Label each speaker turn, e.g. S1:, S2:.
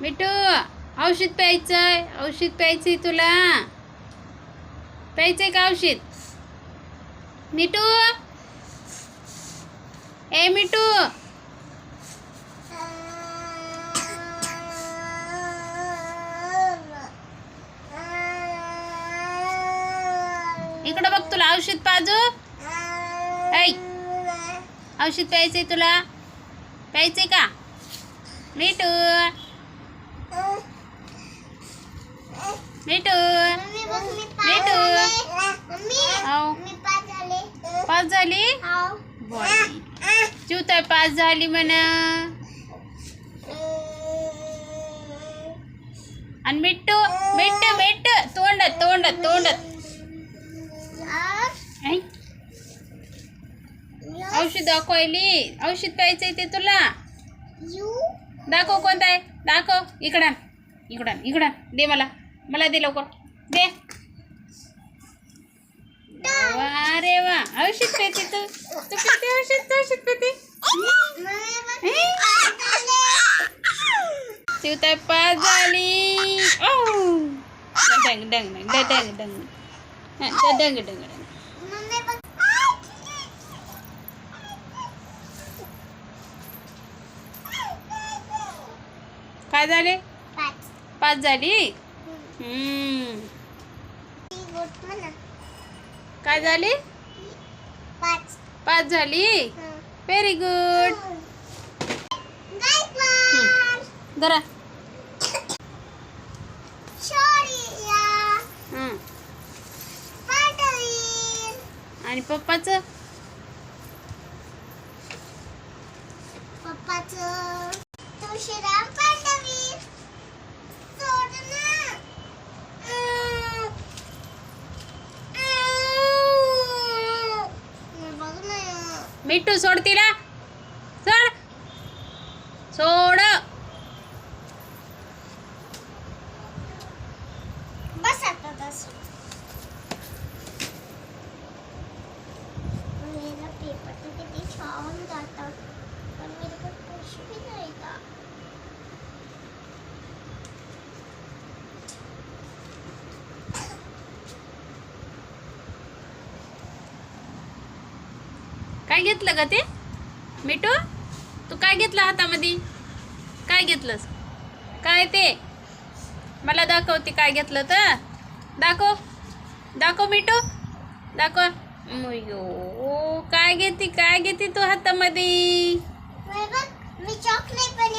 S1: मिठू औषध प्यायचंय, औषध प्यायचंय तुला. प्यायचंय का औषध? मिठू, ए मिठू, इकडं बघ, तुला औषध पाजू. ऐ, औषध प्यायचंय तुला. प्यायचंय का मिठू? मिठू, मिठू, हो, 5 झाली. चिवताय 5 झाली म्हणा. आणि मिठू, मिठू, मिठू, तोंडात तोंडात तोंडात. औषध दाखवायली. औषध प्यायचंय ते तुला. दाखव कोणतं आहे, दाखव. इकडं इकडं इकडं दे मला. मला दे लवकर, दे. वा रे वा, औषध पेते तू. तू पेते औषध, औषध पेते. चिवताय 5 झाली. डंग डंग डंग डंग डंग डंग डंग. काय झाले? 5 झाली. काय झाली? 5 झाली. Very good. जरा आणि पप्पाचं तुळशीराम पांडवी सोड ना. मिठू सोड तिला. सोड, सोड. बस आता बस. मेरा पेपर तो किती छान जाता, पण मेरे को कुछ भी नहीं था. काय घेतलं का ते मिठू? तू काय घेतलं हातामध्ये? काय घेतलंस? काय ते मला दाखवते. काय घेतलं तर दाखव. दाखव मिठू, दाखव. काय घेते, काय घेते तू हातामध्ये? मी चॉकलेट पण